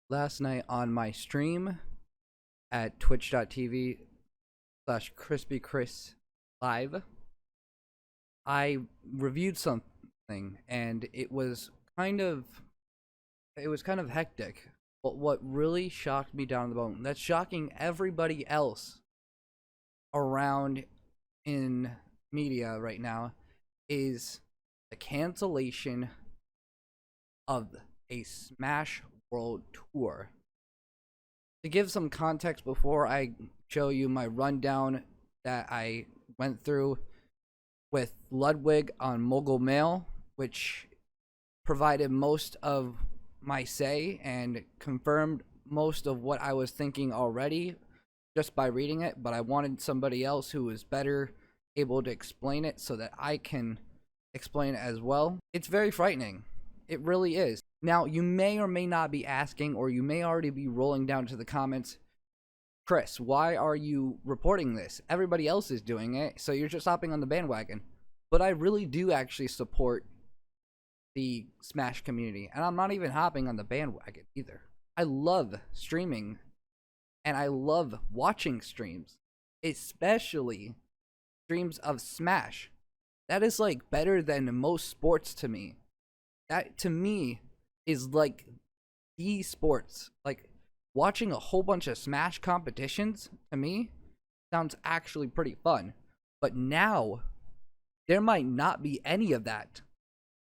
last night on my stream at twitch.tv/crispychris live, I reviewed something and it was kind of hectic. But what really shocked me down to the bone, that's shocking everybody else around in media right now, is the cancellation of a Smash World Tour. To give some context before I show you my rundown that I went through with Ludwig on Mogul Mail, which provided most of my say and confirmed most of what I was thinking already just by reading it, but I wanted somebody else who was better able to explain it so that I can explain it as well. It's very frightening. It really is. Now, you may or may not be asking, or you may already be rolling down to the comments, Chris, why are you reporting this? Everybody else is doing it, so you're just hopping on the bandwagon. But I really do actually support the Smash community, and I'm not even hopping on the bandwagon either. I love streaming, and I love watching streams, especially streams of Smash. That is like better than most sports to me. That to me is like the sports. Like watching a whole bunch of Smash competitions to me sounds actually pretty fun. But now there might not be any of that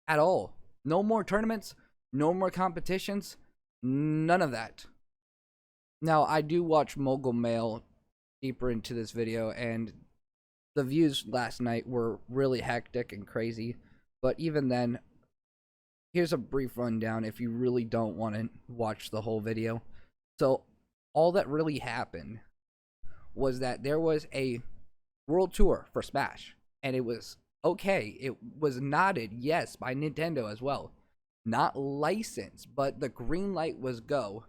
at all. No more tournaments, no more competitions, none of that. Now, I do watch Mogul Mail deeper into this video, and the views last night were really hectic and crazy. But even then, here's a brief rundown if you really don't want to watch the whole video. So, all that really happened was that there was a world tour for Smash, and it was okay. It was nodded, yes, by Nintendo as well. Not licensed, but the green light was go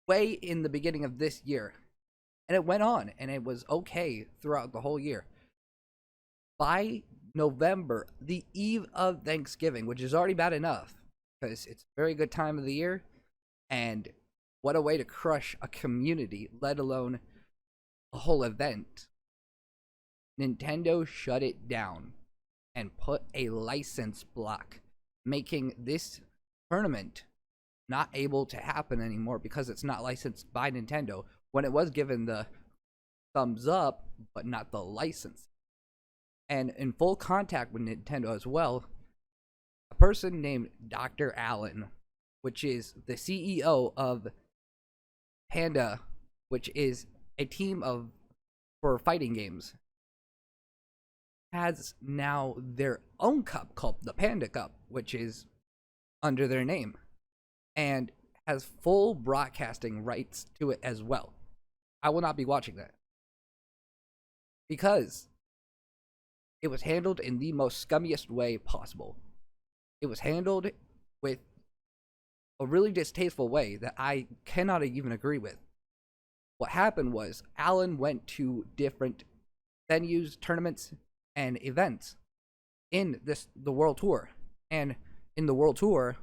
way in the beginning of this year. And it went on, and it was okay throughout the whole year. By November, the eve of Thanksgiving, which is already bad enough, because it's a very good time of the year, and what a way to crush a community, let alone a whole event. Nintendo shut it down and put a license block, making this tournament not able to happen anymore because it's not licensed by Nintendo, when it was given the thumbs up, but not the license. And in full contact with Nintendo as well, a person named Dr. Allen, which is the CEO of Panda, which is a team for fighting games, has now their own cup called the Panda Cup, which is under their name, and has full broadcasting rights to it as well. I will not be watching that because it was handled in the most scummiest way possible. It was handled with a really distasteful way that I cannot even agree with. What happened was Alan went to different venues, tournaments, and events in the World Tour. And in the World Tour,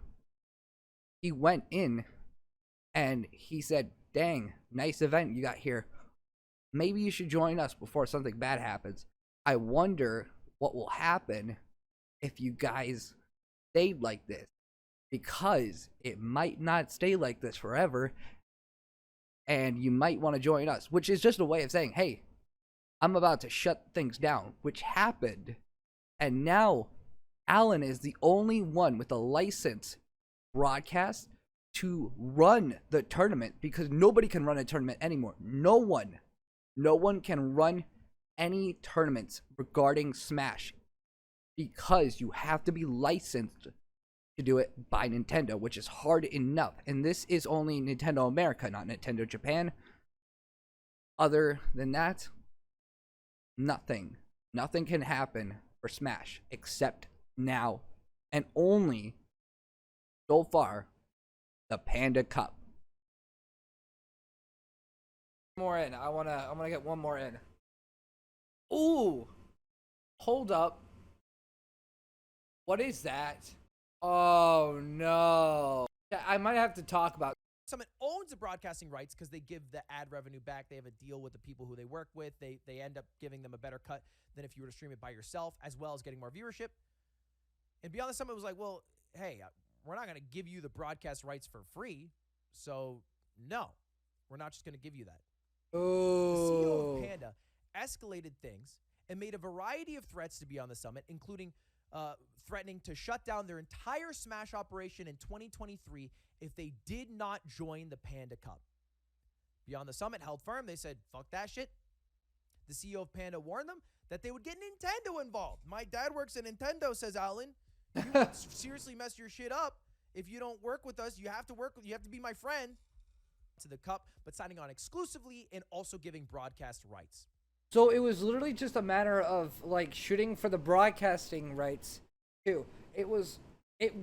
he went in and he said, dang, nice event you got here. Maybe you should join us before something bad happens. I wonder what will happen if you guys stayed like this, because it might not stay like this forever, and you might want to join us, which is just a way of saying, hey, I'm about to shut things down, which happened. And now Alan is the only one with a license broadcast to run the tournament, because nobody can run a tournament anymore. No one can run any tournaments regarding Smash, because you have to be licensed to do it by Nintendo, which is hard enough. And this is only Nintendo America, not Nintendo Japan. Other than that, nothing can happen for Smash except now, and only so far, the Panda Cup. More in. I'm gonna get one more in. Ooh, hold up. What is that? Oh no. I might have to talk about Summit owns the broadcasting rights because they give the ad revenue back. They have a deal with the people who they work with. They end up giving them a better cut than if you were to stream it by yourself, as well as getting more viewership. And Beyond the Summit was like, well, hey, we're not going to give you the broadcast rights for free. So, no, we're not just going to give you that. The CEO of Panda escalated things and made a variety of threats to Beyond the Summit, including threatening to shut down their entire Smash operation in 2023 if they did not join the Panda Cup. Beyond the Summit held firm. They said, fuck that shit. The CEO of Panda warned them that they would get Nintendo involved. My dad works at Nintendo, says Alan. You would seriously mess your shit up if you don't work with us. You have to be my friend. To the cup, but signing on exclusively and also giving broadcast rights. So it was literally just a matter of like shooting for the broadcasting rights too. It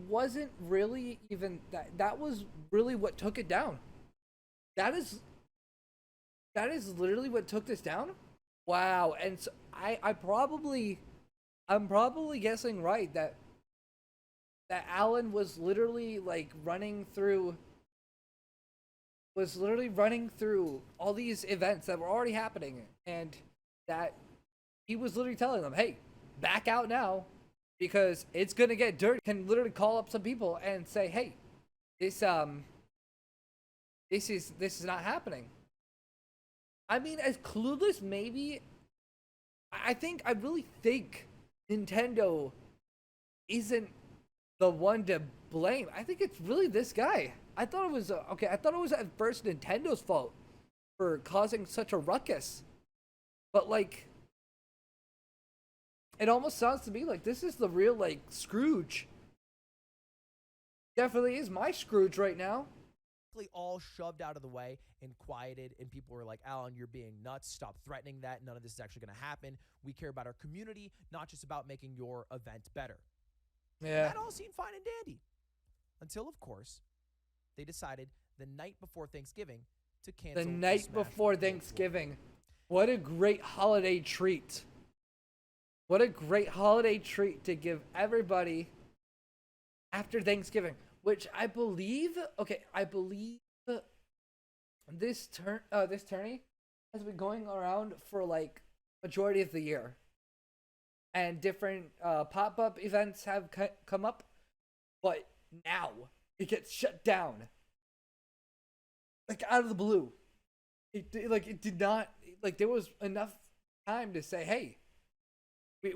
wasn't really even that was really what took it down. That is literally what took this down. Wow. And so I'm probably guessing right that Alan was literally like running through all these events that were already happening, and that he was literally telling them, hey, back out now because it's gonna get dirty. Can literally call up some people and say, hey, this is not happening. I mean, as clueless maybe, I really think Nintendo isn't the one to blame. I think it's really this guy. I thought it was at first Nintendo's fault for causing such a ruckus, but like, it almost sounds to me like this is the real like Scrooge. Definitely is my Scrooge right now. All shoved out of the way and quieted, and people were like, Alan, you're being nuts. Stop threatening that. None of this is actually going to happen. We care about our community, not just about making your event better. Yeah. And that all seemed fine and dandy. Until, of course, they decided the night before Thanksgiving to cancel. The night before Thanksgiving. What a great holiday treat. What a great holiday treat to give everybody after Thanksgiving, which I believe this tourney has been going around for like majority of the year. And different pop-up events have come up, but now it gets shut down, like out of the blue. It did not, like, there was enough time to say, hey,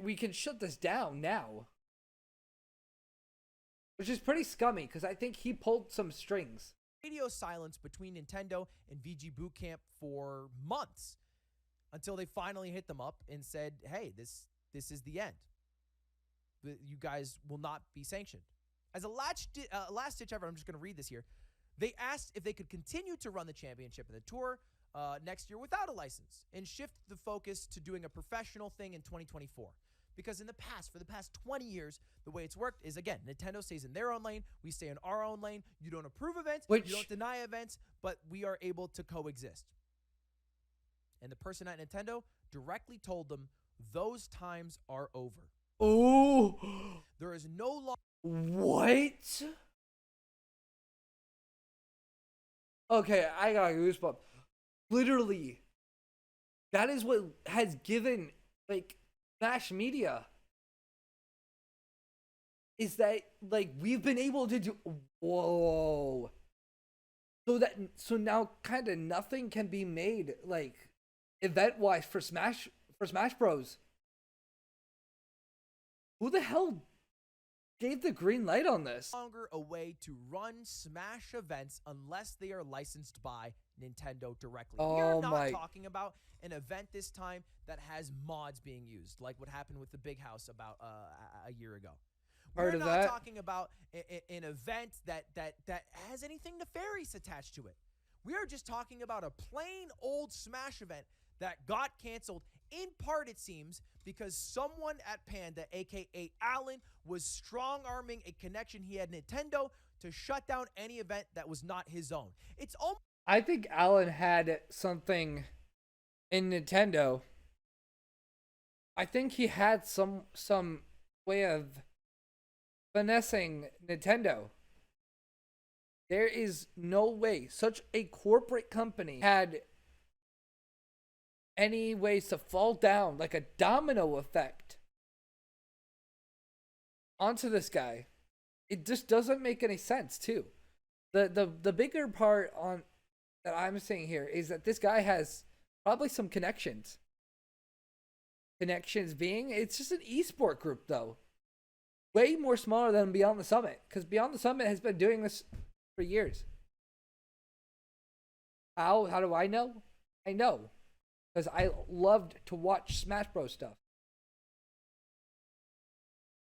we can shut this down now, which is pretty scummy because I think he pulled some strings. Radio silence between Nintendo and VG Bootcamp for months until they finally hit them up and said, hey, this is the end. You guys will not be sanctioned. As a last-ditch effort, I'm just going to read this here. They asked if they could continue to run the championship and the tour next year without a license and shift the focus to doing a professional thing in 2024. Because for the past 20 years, the way it's worked is, again, Nintendo stays in their own lane, we stay in our own lane. You don't approve events, you don't deny events, but we are able to coexist. And the person at Nintendo directly told them, those times are over. Oh, there is no longer. What? Okay, I got goosebumps. Literally, that is what has given like Smash Media. Is that like we've been able to do? Whoa. So now kind of nothing can be made like event wise for Smash Bros. Who the hell gave the green light on this? Longer a way to run Smash events unless they are licensed by Nintendo directly. We are not talking about an event this time that has mods being used, like what happened with the Big House about a year ago. We're not talking about an event that has anything nefarious attached to it. We are just talking about a plain old Smash event that got canceled, in part, it seems, because someone at Panda, aka Alan, was strong-arming a connection he had Nintendo to shut down any event that was not his own. I think Alan had something in Nintendo. I think he had some way of finessing Nintendo. There is no way such a corporate company had any ways to fall down like a domino effect onto this guy. It just doesn't make any sense, too. The bigger part on that I'm saying here is that this guy has probably some connections. Connections being, it's just an esport group, though. Way more smaller than Beyond the Summit, because Beyond the Summit has been doing this for years. How do I know? I know because I loved to watch Smash Bros stuff.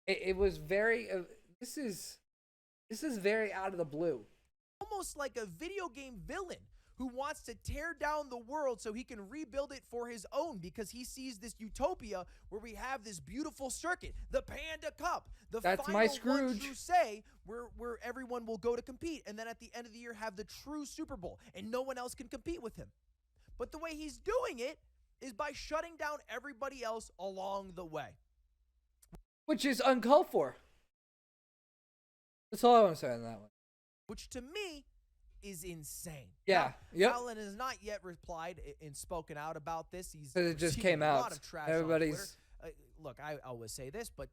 It was very this is very out of the blue. Almost like a video game villain who wants to tear down the world so he can rebuild it for his own, because he sees this utopia where we have this beautiful circuit, the Panda Cup, That's final my Scrooge. one true say where everyone will go to compete, and then at the end of the year have the true Super Bowl, and no one else can compete with him. But the way he's doing it is by shutting down everybody else along the way, Which is uncalled for. That's all I want to say on that one. which to me is insane. Yeah. Now, Yep. Alan has not yet replied and spoken out about this. He's Because it just received came a out. lot of trash Everybody's. on Twitter. Look, I always say this, but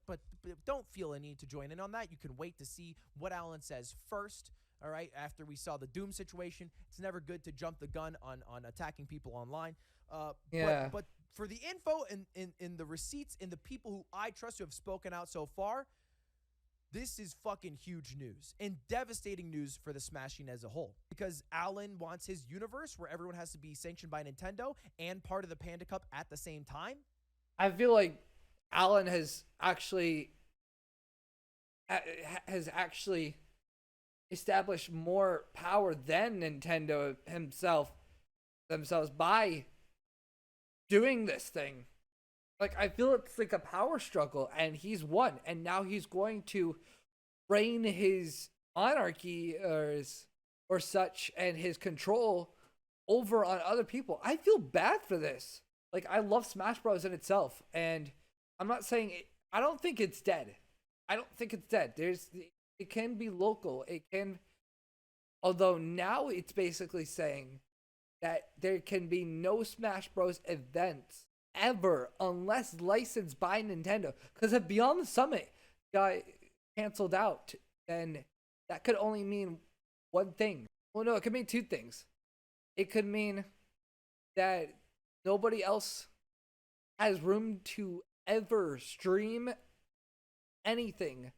don't feel a need to join in on that. You can wait to see what Alan says first. All right, after we saw the Doom situation, it's never good to jump the gun on attacking people online. Yeah. But for the info and in the receipts and the people who I trust who have spoken out so far, this is fucking huge news and devastating news for the Smash scene as a whole. Because Alan wants his universe where everyone has to be sanctioned by Nintendo and part of the Panda Cup at the same time. I feel like Alan has actually established more power than Nintendo themselves by doing this thing. Like, I feel it's like a power struggle, and he's won, and now he's going to reign his monarchy or such and his control over on other people. I feel bad for this. Like, I love Smash Bros. In itself, and I'm not saying I don't think it's dead. I don't think it's dead. It can be local. It can, although now it's basically saying that there can be no Smash Bros. Events ever unless licensed by Nintendo. Because if Beyond the Summit got canceled out, then that could only mean one thing. Well, no, it could mean two things. It could mean that nobody else has room to ever stream anything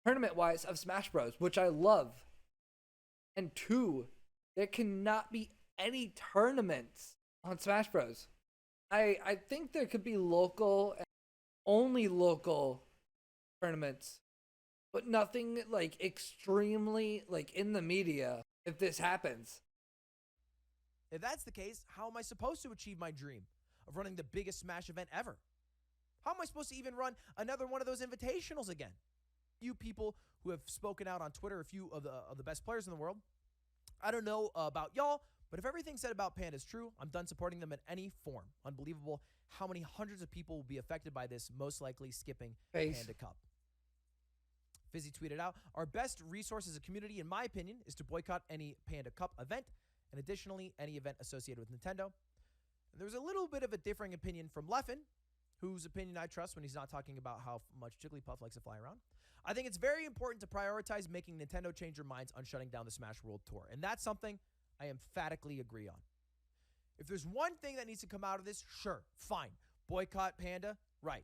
tournament-wise of Smash Bros, which I love. And two, there cannot be any tournaments on Smash Bros. I think there could be only local tournaments, but nothing like extremely like in the media if this happens. If that's the case, how am I supposed to achieve my dream of running the biggest Smash event ever? How am I supposed to even run another one of those invitationals again? You people who have spoken out on Twitter, a few of the best players in the world. I don't know about y'all, but if everything said about Panda is true, I'm done supporting them in any form. Unbelievable how many hundreds of people will be affected by this, most likely skipping Panda Cup. Fizzy tweeted out, our best resource as a community, in my opinion, is to boycott any Panda Cup event, and additionally, any event associated with Nintendo. And there's a little bit of a differing opinion from Leffen, whose opinion I trust when he's not talking about how much Jigglypuff likes to fly around. I think it's very important to prioritize making Nintendo change their minds on shutting down the Smash World Tour, and that's something I emphatically agree on. If there's one thing that needs to come out of this, sure, fine. Boycott Panda, right.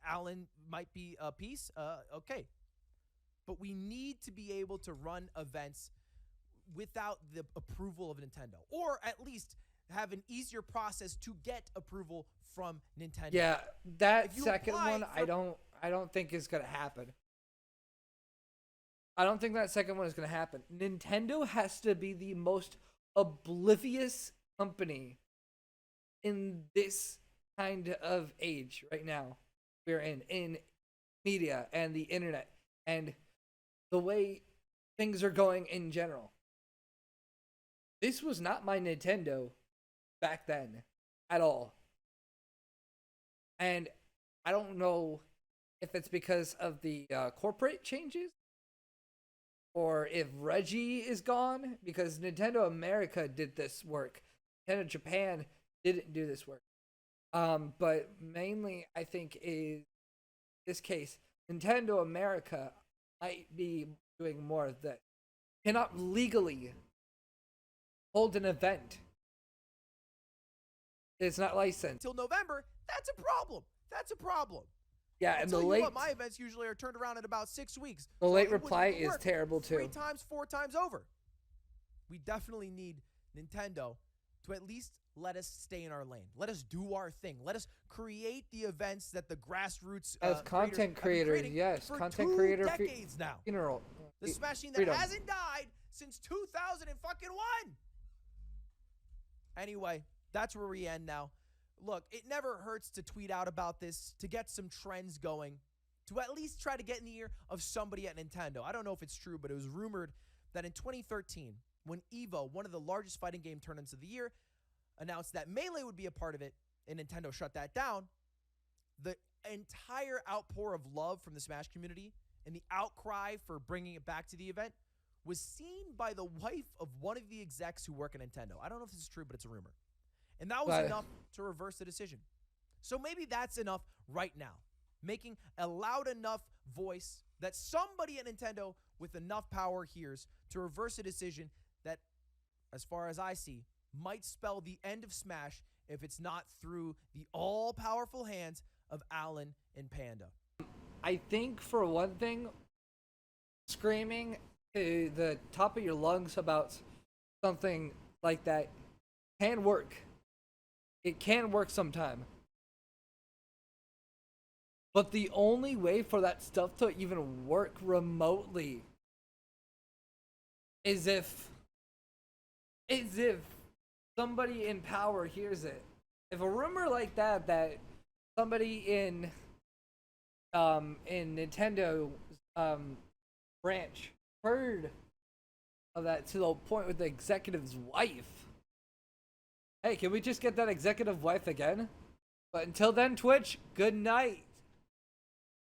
Alan might be a piece, okay. But we need to be able to run events without the approval of Nintendo, or at least have an easier process to get approval from Nintendo. Yeah, that second one, I don't think is gonna happen. I don't think that second one is gonna happen. Nintendo has to be the most oblivious company in this kind of age right now we're in media and the internet and the way things are going in general. This was not my Nintendo back then at all. And I don't know if it's because of the corporate changes or if Reggie is gone, because Nintendo America did this work. Nintendo Japan didn't do this work. But mainly, I think is this case, Nintendo America might be doing more of that. Cannot legally hold an event. It's not licensed. Till November, that's a problem. That's a problem. Yeah, and the late my events usually are turned around in about 6 weeks. The late reply is terrible too. 3 times, 4 times over. We definitely need Nintendo to at least let us stay in our lane. Let us do our thing. Let us create the events that the grassroots as content creators, yes, for content 2 creator decades now. Funeral. The Smash scene that hasn't died since 2001. Anyway, that's where we end now. Look, it never hurts to tweet out about this, to get some trends going, to at least try to get in the ear of somebody at Nintendo. I don't know if it's true, but it was rumored that in 2013, when EVO, one of the largest fighting game tournaments of the year, announced that Melee would be a part of it, and Nintendo shut that down, the entire outpour of love from the Smash community and the outcry for bringing it back to the event was seen by the wife of one of the execs who work at Nintendo. I don't know if this is true, but it's a rumor. And that was enough to reverse the decision. So maybe that's enough right now. Making a loud enough voice that somebody at Nintendo with enough power hears to reverse a decision that, as far as I see, might spell the end of Smash if it's not through the all-powerful hands of Alan and Panda. I think, for one thing, screaming to the top of your lungs about something like that can work. It can work sometime. But the only way for that stuff to even work remotely is if somebody in power hears it. If a rumor like that somebody in Nintendo branch heard of that to the point with the executive's wife. Hey, can we just get that executive wife again? But until then, Twitch, good night.